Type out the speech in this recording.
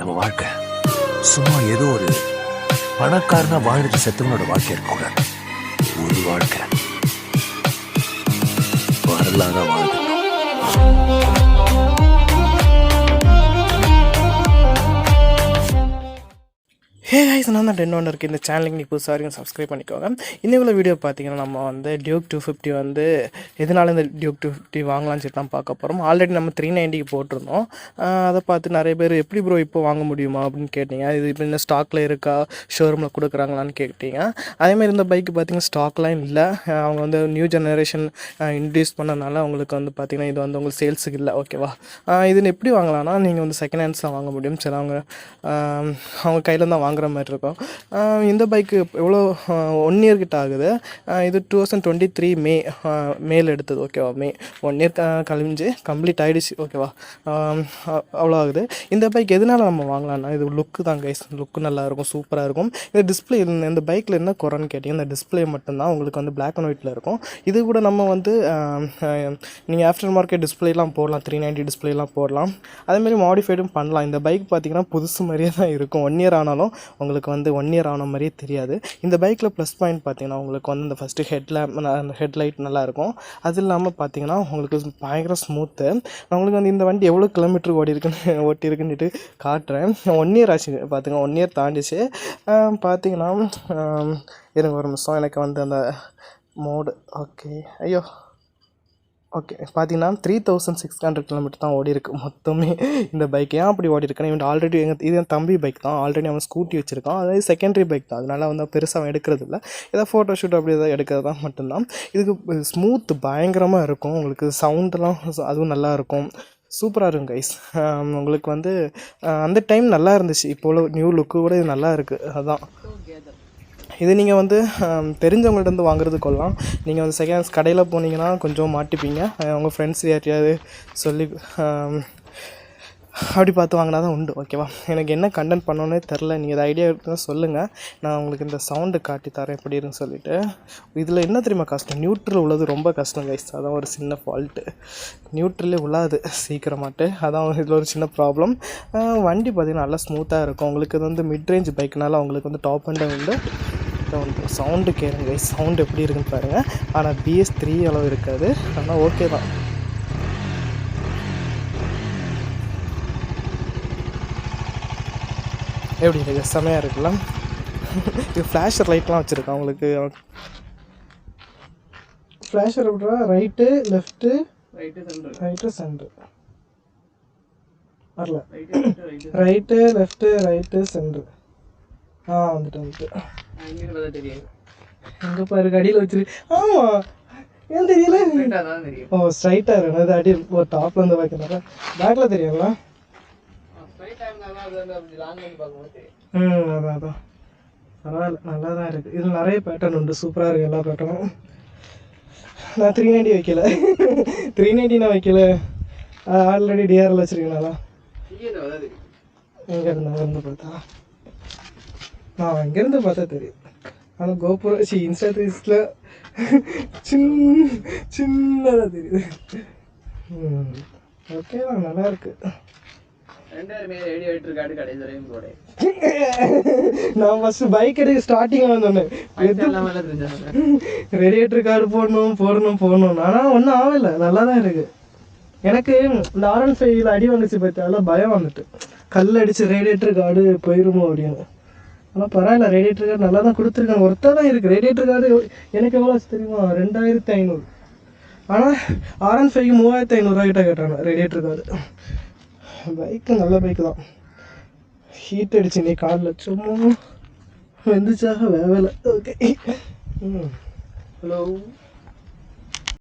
நம்ம வாழ்க்கை சும்மா ஏதோ ஒரு பணக்காரனா வாழ்ந்துட்டு செத்தவனோட வாழ்க்கை இருக்கக்கூடாது. ஒரு வாழ்க்கை வரலாறா வாழ்க்கை. ஹே கைஸ், நான் தான் டென் ஒன்று இருக்குது. இந்த சேனலுக்கு நீங்கள் புதுசாக வரைக்கும் சப்ஸ்கிரைப் பண்ணிக்கோங்க. இன்னும் வீடியோ பார்த்தீங்கன்னா நம்ம வந்து டியூக் 250 வந்து எதனால இந்த டியூக் 250 வாங்கலாம்னு சொல்லி தான் பார்க்க போகிறோம். ஆல்ரெடி நம்ம 390 போட்டிருந்தோம். அதை பார்த்து நிறைய பேர் எப்படி ப்ரோ இப்போ வாங்க முடியுமா அப்படின்னு கேட்டிங்க. இது இப்போ இந்த ஸ்டாக்கில் இருக்கா, ஷோரூமில் கொடுக்குறாங்களான்னு கேட்டிங்க. அதேமாதிரி இந்த பைக்கு பார்த்திங்கன்னா ஸ்டாக்லாம் இல்லை. அவங்க வந்து நியூ ஜெனரேஷன் இன்ட்ரடியூஸ் பண்ணனால அவங்களுக்கு வந்து பார்த்திங்கன்னா இது வந்து உங்களுக்கு சேல்ஸுக்கு இல்லை. ஓகேவா, இது எப்படி வாங்கலாம்னா நீங்கள் வந்து செகண்ட் ஹேண்ட்ஸ் தான் வாங்க முடியும். சரி, அவங்க கையில் தான் வாங்குற மாதிரி இருக்கும். இந்த பைக்கு எவ்வளோ 1 இயர் கிட்ட ஆகுது. இது 2023 மேல் எடுத்தது. ஓகேவா, மே 1 இயர் கழிஞ்சு கம்ப்ளீட் ஆகிடுச்சு. ஓகேவா, அவ்வளோ ஆகுது. இந்த பைக் எதனால் நம்ம வாங்கலாம்னா இது லுக்கு தான் கைஸ். லுக்கு நல்லாயிருக்கும், சூப்பராக இருக்கும். இந்த டிஸ்பிளே இந்த பைக்கில் என்ன குறைன்னு கேட்டிங்க, இந்த டிஸ்பிளே மட்டும்தான் உங்களுக்கு வந்து பிளாக் அண்ட் ஒயிட்டில் இருக்கும். இது கூட நம்ம வந்து நீங்கள் ஆஃப்டர் மார்க்கெட் டிஸ்பிளேலாம் போடலாம், 390 டிஸ்பிளேலாம் போடலாம். அதேமாதிரி மாடிஃபைடும் பண்ணலாம். இந்த பைக் பார்த்திங்கன்னா புதுசு மாதிரியே தான் இருக்கும். 1 இயர் ஆனாலும் உங்களுக்கு வந்து 1 இயர் ஆன மாதிரியே தெரியாது. இந்த பைக்கில் ப்ளஸ் பாயிண்ட் பார்த்திங்கன்னா உங்களுக்கு வந்து இந்த ஃபஸ்ட்டு ஹெட்லைட் நல்லாயிருக்கும். அது இல்லாமல் பார்த்திங்கன்னா உங்களுக்கு பயங்கர ஸ்மூத்து. நான் உங்களுக்கு வந்து இந்த வண்டி எவ்வளோ கிலோமீட்டர் ஓட்டியிருக்குன்னுட்டு காட்டுறேன். 1 இயர் ஆச்சு பார்த்துங்க, 1 இயர் தாண்டிச்சு. பார்த்திங்கன்னா எனக்கு ஒரு நிமிஷம், எனக்கு வந்து அந்த மோடு ஓகே பார்த்திங்கன்னா 3600 கிலோமீட்டர் தான் ஓடி இருக்குது மொத்தமே இந்த பைக். ஏன் அப்படி ஓடி இருக்குன்னு, இவன் ஆல்ரெடி இது என் தம்பி பைக் தான். ஆல்ரெடி அவன் ஸ்கூட்டி வச்சுருக்கான். அதாவது செகண்டரி பைக் தான். அதனால் வந்து பெருசாக அவன் எடுக்கிறது இல்லை. ஏதாவது ஃபோட்டோ ஷூட் அப்படி எதாவது எடுக்கிறது தான் மட்டும்தான். இதுக்கு ஸ்மூத் பயங்கரமாக இருக்கும். உங்களுக்கு சவுண்டெல்லாம் அதுவும் நல்லாயிருக்கும், சூப்பராக இருக்கும் கைஸ். உங்களுக்கு வந்து அந்த டைம் நல்லா இருந்துச்சு. இப்போ உள்ள நியூ லுக்கு கூட இது நல்லா இருக்குது. அதுதான் இது நீங்கள் வந்து தெரிஞ்சவங்கள்ட்ட வாங்குறது கொள்ளலாம். நீங்கள் வந்து செகண்ட் ஹேண்ட்ஸ் கடையில் போனீங்கன்னா கொஞ்சம் மாட்டிப்பீங்க. உங்கள் ஃப்ரெண்ட்ஸ் யார்ட்டையாவது சொல்லி அப்படி பார்த்து வாங்கினா தான் உண்டு. ஓகேவா, எனக்கு என்ன கண்டென்ட் பண்ணோன்னே தெரில. நீங்கள் அது ஐடியா இருக்குன்னு சொல்லுங்கள். நான் உங்களுக்கு இந்த சவுண்டு காட்டி தரேன் எப்படின்னு சொல்லிவிட்டு. இதில் என்ன தெரியுமா கஷ்டம், நியூட்ரல் உள்ளது ரொம்ப கஷ்டம் கைஸ். அதான் ஒரு சின்ன ஃபால்ட்டு. நியூட்ரலே உள்ளாது சீக்கிரமாட்டு. அதான் இதில் ஒரு சின்ன ப்ராப்ளம். வண்டி பார்த்திங்கன்னா நல்லா ஸ்மூத்தாக இருக்கும். உங்களுக்கு இது வந்து மிட் ரேஞ்ச் பைக்குனால உங்களுக்கு வந்து டாப் அண்ட் உண்டு. சவுண்டு கேளுங்க கைஸ், சவுண்டு எப்படி இருக்குன்னு பாருங்கள். ஆனால் BS3 அளவு இருக்காது. ஆனால் ஓகே தான். எப்படி இருக்குது, செமையாக இருக்குல்ல. இது ஃப்ளாஷர் லைட்லாம் வச்சுருக்கான் உங்களுக்கு. ஃப்ளாஷர் எப்படா, ரைட்டு சென்ட்ரு வரல, ரைட்டு லெஃப்ட்டு சென்ட்ரு. வந்துட்டு எங்கே பாரு, அடியில் வச்சிரு. ஆமாம், ஏன் தெரியல. ஸ்ட்ரைட்டாக இருக்கும். அது அடி ஒரு டாப்பில் இருந்து பார்க்கறதா, பேக்கில் தெரியுங்களா. அதான் பரவாயில்ல, நல்லா தான் இருக்குது. இதில் நிறைய பேட்டர்ன் உண்டு, சூப்பராக இருக்குது எல்லா பேட்டர்னும். நான் 390 வைக்கல. 390 நான் வைக்கல, ஆல்ரெடி DRL வச்சுருக்கேனால. எங்கேருந்து பார்த்தா தெரியும். ஆனால் கோபுரம் இன்ஸ்டா ரீல்ஸில் சின்னதாக தெரியுது. ஓகே தான், நல்லா இருக்குது. நான் ஃபர்ஸ்ட் பைக் எடுக்க ஸ்டார்டிங்கில் வந்தோன்னே ரேடியேட்டர் கார்டு போடணும். ஆனால் ஒன்றும் ஆகலை, நல்லா தான் இருக்குது. எனக்கு இந்த R15 அடி வந்துச்சு பார்த்தால பயம் வந்துட்டு, கல் அடிச்சு ரேடியேட்டர் கார்டு போயிருமோ அப்படின்னு. ஆனால் பரவாயில்ல, ரேடியேட்டர் கார்டு நல்லா தான் கொடுத்துருக்காங்க. ஒருத்தா தான் இருக்குது. ரேடியேட்டர் கார்டு எனக்கு எவ்வளோ தெரியுமா, 2500. ஆனால் R15 3500 கிட்ட கேட்டாங்க ரேடியேட்டர் கார்டு. பைக்கு நல்ல பைக்கு தான். ஹீட் அடிச்சு நீ காலில் சும்மா வந்துச்சாக வேலை. Okay, hello.